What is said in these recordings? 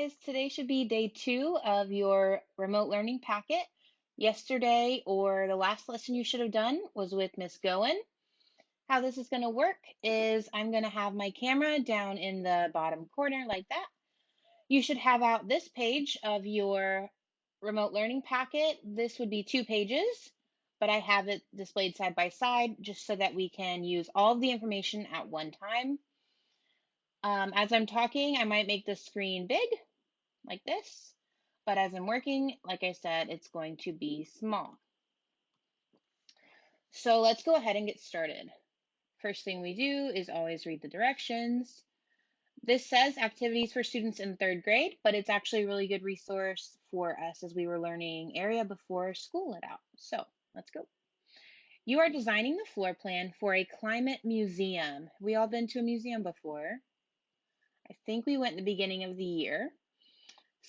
guys. Today should be day 2 of your remote learning packet. Yesterday, or the last lesson you should have done, was with Miss Goen. How this is going to work is I'm going to have my camera down in the bottom corner like that. You should have out this page of your remote learning packet. This would be 2 pages, but I have it displayed side by side just so that we can use all of the information at one time. As I'm talking, I might make the screen big like this, but as I'm working, like I said, it's going to be small. So let's go ahead and get started. First thing we do is always read the directions. This says activities for students in 3rd grade, but it's actually a really good resource for us as we were learning area before school let out. So let's go. You are designing the floor plan for a climate museum. We all been to a museum before. I think we went in the beginning of the year.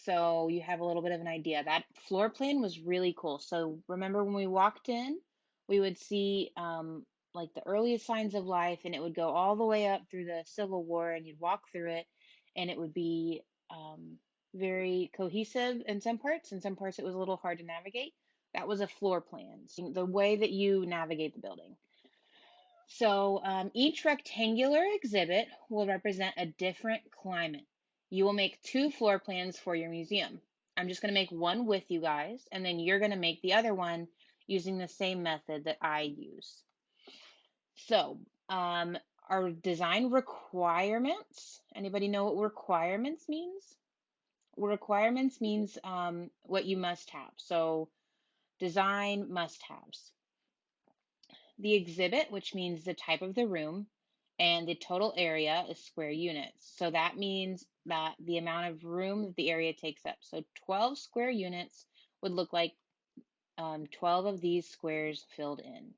So you have a little bit of an idea. That floor plan was really cool. So remember when we walked in, we would see like the earliest signs of life, and it would go all the way up through the Civil War, and you'd walk through it, and it would be very cohesive in some parts. In some parts, it was a little hard to navigate. That was a floor plan, so the way that you navigate the building. So each rectangular exhibit will represent a different climate. You will make 2 floor plans for your museum. I'm just going to make one with you guys, and then you're going to make the other one using the same method that I use. So our design requirements, anybody know what requirements means? Requirements means what you must have. So design must-haves. The exhibit, which means the type of the room, and the total area is square units. So that means that the amount of room that the area takes up. So 12 square units would look like 12 of these squares filled in.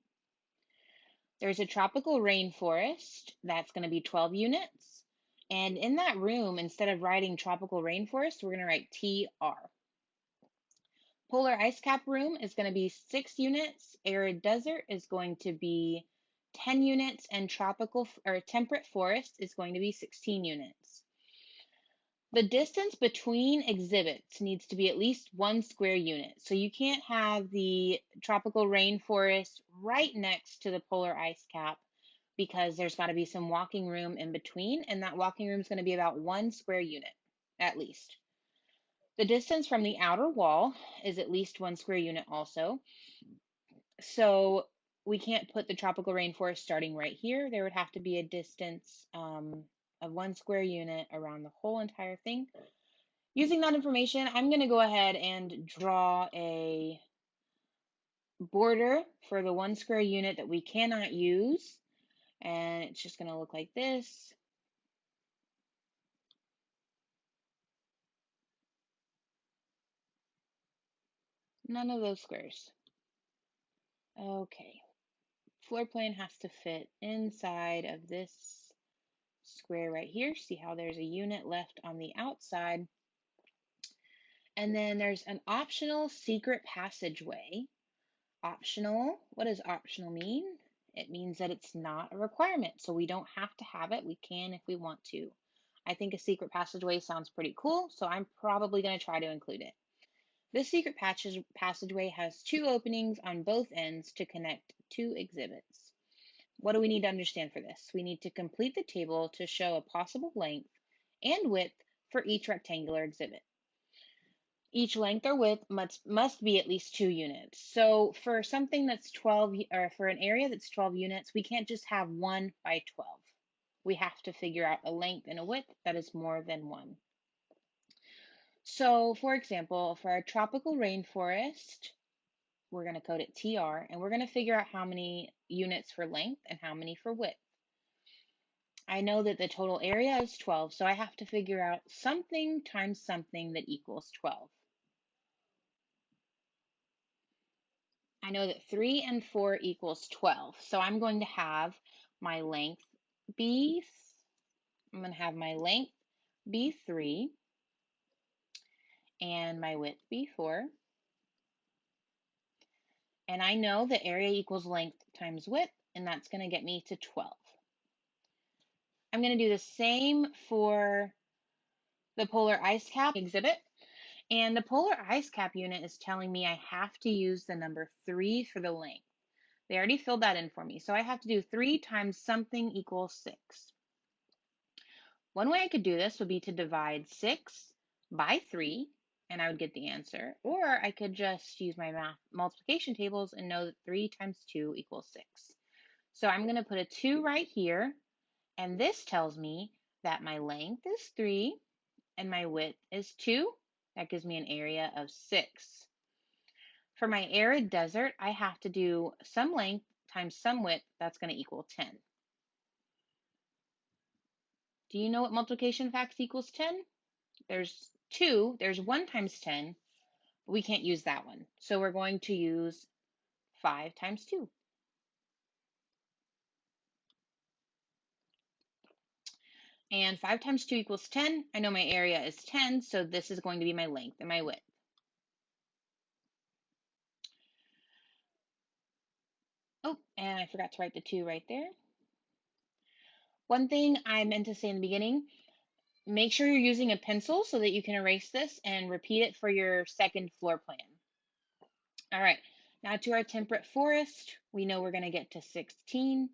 There's a tropical rainforest, that's going to be 12 units. And in that room, instead of writing tropical rainforest, we're going to write TR. Polar ice cap room is going to be 6 units. Arid desert is going to be 10 units, and tropical or temperate forest is going to be 16 units. The distance between exhibits needs to be at least 1 square unit. So you can't have the tropical rainforest right next to the polar ice cap because there's got to be some walking room in between, and that walking room is going to be about 1 square unit at least. The distance from the outer wall is at least 1 square unit also. So we can't put the tropical rainforest starting right here. There would have to be a distance of 1 square unit around the whole entire thing. Using that information, I'm going to go ahead and draw a border for the 1 square unit that we cannot use. And it's just going to look like this. None of those squares. Okay. Floor plan has to fit inside of this square right here. See how there's a unit left on the outside. And then there's an optional secret passageway. Optional, what does optional mean? It means that it's not a requirement, so we don't have to have it. We can if we want to. I think a secret passageway sounds pretty cool, so I'm probably going to try to include it. This secret passageway has 2 openings on both ends to connect 2 exhibits. What do we need to understand for this? We need to complete the table to show a possible length and width for each rectangular exhibit. Each length or width must be at least 2 units. So for something that's 12, or for an area that's 12 units, we can't just have 1 by 12. We have to figure out a length and a width that is more than 1. So for example, for our tropical rainforest, we're going to code it TR, and we're going to figure out how many units for length and how many for width. I know that the total area is 12, so I have to figure out something times something that equals 12. I know that 3 and 4 equals 12. So I'm going to have my length be, I'm going to have my length be 3 and my width be 4. And I know that area equals length times width, and that's going to get me to 12. I'm going to do the same for the polar ice cap exhibit. And the polar ice cap unit is telling me I have to use the number 3 for the length. They already filled that in for me. So I have to do 3 times something equals 6. One way I could do this would be to divide 6 by 3, and I would get the answer. Or I could just use my math multiplication tables and know that 3 times 2 equals 6. So I'm going to put a 2 right here, and this tells me that my length is 3 and my width is 2. That gives me an area of 6. For my arid desert, I have to do some length times some width. That's going to equal 10. Do you know what multiplication facts equals 10? There's 2. There's 1 times 10. But we can't use that one. So we're going to use 5 times 2. And 5 times 2 equals 10. I know my area is 10, so this is going to be my length and my width. Oh, and I forgot to write the 2 right there. One thing I meant to say in the beginning, make sure you're using a pencil so that you can erase this and repeat it for your second floor plan. All right, now to our temperate forest, we know we're going to get to 16.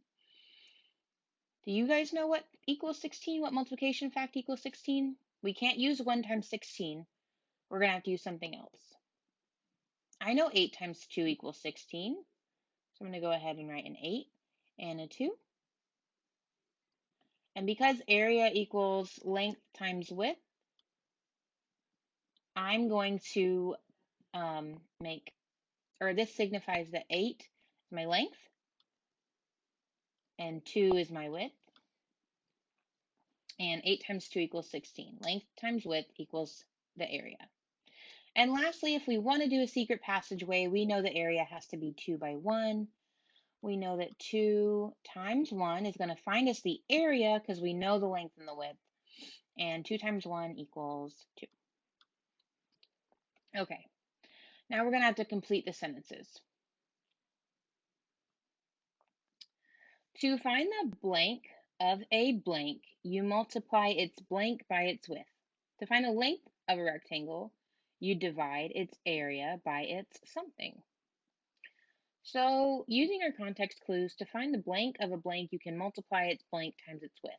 Do you guys know what equals 16? What multiplication fact equals 16? We can't use 1 times 16. We're going to have to use something else. I know 8 times 2 equals 16. So I'm going to go ahead and write an 8 and a 2. And because area equals length times width, I'm going to this signifies that 8 is my length and 2 is my width. And 8 times 2 equals 16. Length times width equals the area. And lastly, if we want to do a secret passageway, we know the area has to be 2 by 1. We know that 2 times 1 is going to find us the area because we know the length and the width. And 2 times 1 equals 2. Okay, now we're going to have to complete the sentences. To find the blank of a blank, you multiply its blank by its width. To find the length of a rectangle, you divide its area by its something. So using our context clues, to find the blank of a blank, you can multiply its blank times its width.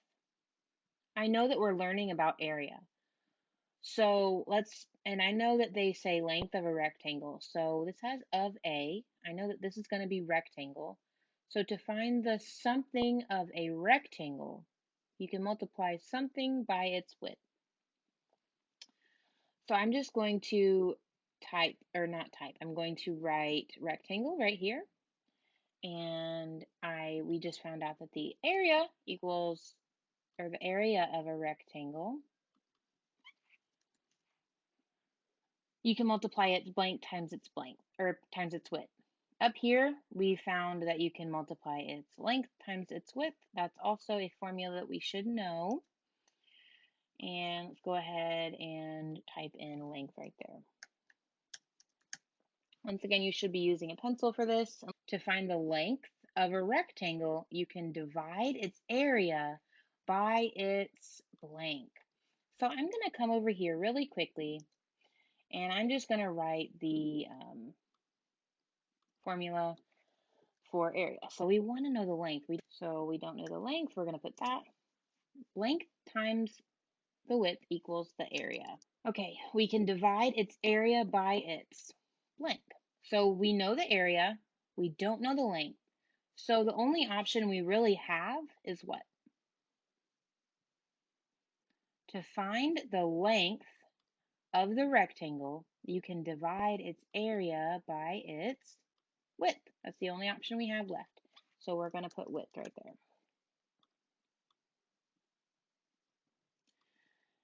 I know that we're learning about area. So and I know that they say length of a rectangle. So this has of a. I know that this is going to be rectangle. So to find the something of a rectangle, you can multiply something by its width. So I'm just going to I'm going to write rectangle right here. And we just found out that the area equals, or the area of a rectangle, you can multiply its blank times its blank, or times its width. Up here, we found that you can multiply its length times its width. That's also a formula that we should know. And let's go ahead and type in length right there. Once again, you should be using a pencil for this. To find the length of a rectangle, you can divide its area by its blank. So I'm going to come over here really quickly, and I'm just going to write the formula for area. So we want to know the length. So we don't know the length. We're going to put that. Length times the width equals the area. Okay, we can divide its area by its length. So we know the area, we don't know the length. So the only option we really have is what? To find the length of the rectangle, you can divide its area by its width. That's the only option we have left. So we're going to put width right there.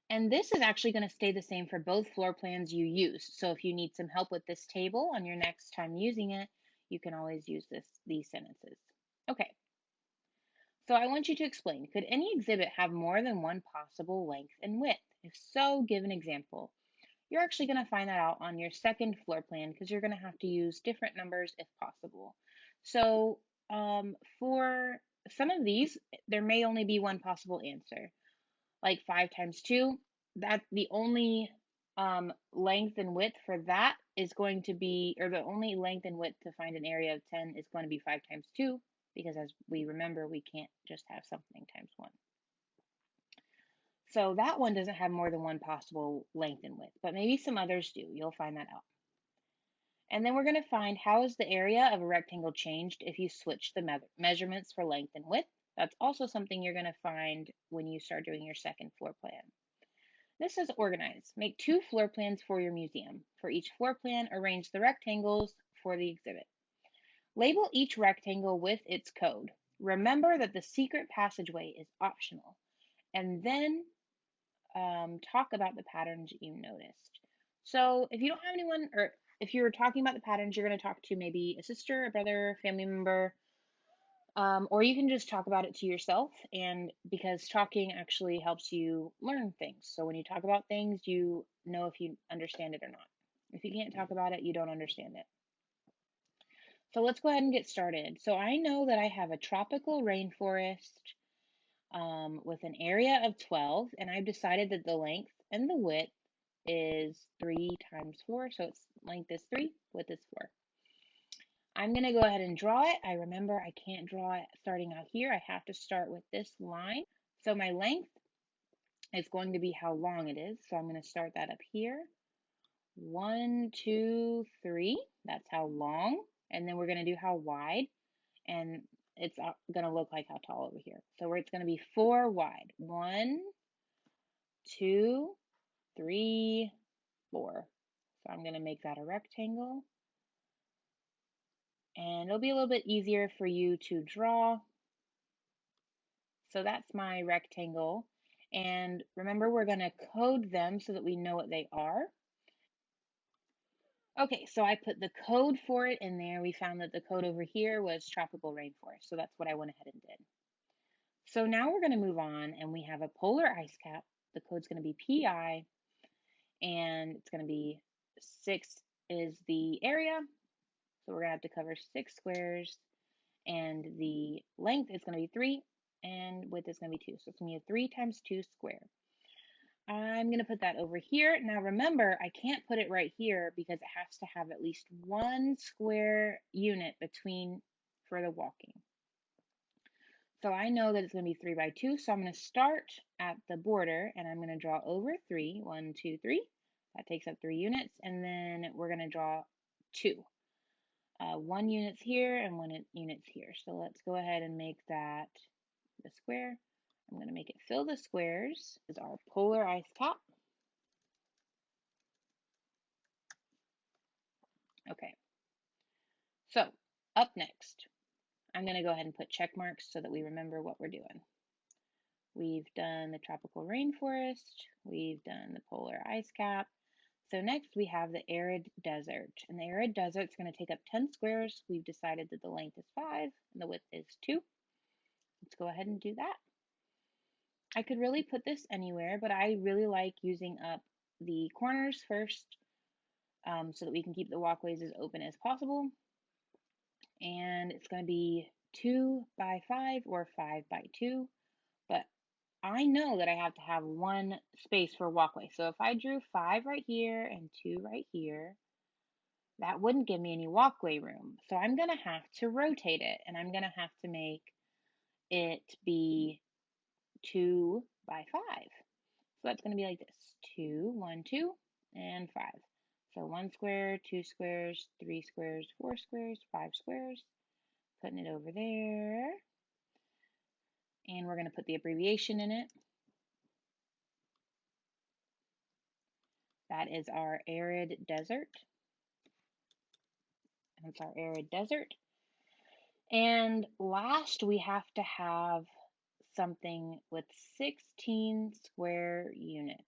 And this is actually going to stay the same for both floor plans you use. So if you need some help with this table on your next time using it, you can always use these sentences. Okay. So I want you to explain, could any exhibit have more than one possible length and width? If so, give an example. You're actually going to find that out on your second floor plan because you're going to have to use different numbers if possible. So for some of these, there may only be one possible answer, like 5 times 2. that the only length and width for that is going to be, or the only length and width to find an area of 10 is going to be 5 times 2, because as we remember, we can't just have something times 1. So that one doesn't have more than one possible length and width, but maybe some others do. You'll find that out. And then we're going to find how is the area of a rectangle changed if you switch the measurements for length and width. That's also something you're going to find when you start doing your second floor plan. This says organize. Make 2 floor plans for your museum. For each floor plan, arrange the rectangles for the exhibit. Label each rectangle with its code. Remember that the secret passageway is optional. And then talk about the patterns you noticed. So if you don't have anyone, or if you're talking about the patterns, you're going to talk to maybe a sister, a brother, family member, or you can just talk about it to yourself. And because talking actually helps you learn things. So when you talk about things, you know if you understand it or not. If you can't talk about it, you don't understand it. So let's go ahead and get started. So I know that I have a tropical rainforest with an area of 12, and I've decided that the length and the width is 3 times 4, so its length is 3, width is 4. I'm going to go ahead and draw it. I remember I can't draw it starting out here. I have to start with this line. So my length is going to be how long it is. So I'm going to start that up here. 1, 2, 3. That's how long. And then we're going to do how wide. And it's going to look like how tall over here. So it's going to be 4 wide. 1, 2, 3, 4. So I'm going to make that a rectangle. And it'll be a little bit easier for you to draw. So that's my rectangle. And remember, we're going to code them so that we know what they are. Okay, so I put the code for it in there. We found that the code over here was tropical rainforest. So that's what I went ahead and did. So now we're going to move on, and we have a polar ice cap. The code's going to be PI, and it's going to be 6 is the area. So we're going to have to cover 6 squares, and the length is going to be 3, and width is going to be 2. So it's going to be a 3 times 2 square. I'm going to put that over here. Now remember, I can't put it right here because it has to have at least 1 square unit between for the walking. So I know that it's going to be 3 by 2, so I'm going to start at the border, and I'm going to draw over 3. 1, 2, 3. That takes up 3 units, and then we're going to draw 2. 1 unit's here and 1 unit's here. So let's go ahead and make that the square. I'm going to make it fill the squares. This is our polar ice cap. Okay, so up next, I'm going to go ahead and put check marks so that we remember what we're doing. We've done the tropical rainforest. We've done the polar ice cap. So next we have the arid desert. And the arid desert is going to take up 10 squares. We've decided that the length is 5 and the width is 2. Let's go ahead and do that. I could really put this anywhere, but I really like using up the corners first so that we can keep the walkways as open as possible. And it's going to be 2 by 5 or 5 by 2, but I know that I have to have 1 space for walkway. So if I drew 5 right here and 2 right here, that wouldn't give me any walkway room. So I'm going to have to rotate it, and I'm going to have to make it be 2 by 5. So that's going to be like this: 2, 1, 2, and 5. So 1 square, 2 squares, 3 squares, 4 squares, 5 squares. Putting it over there. And we're going to put the abbreviation in it. That is our arid desert. That's our arid desert. And last, we have to have something with 16 square units.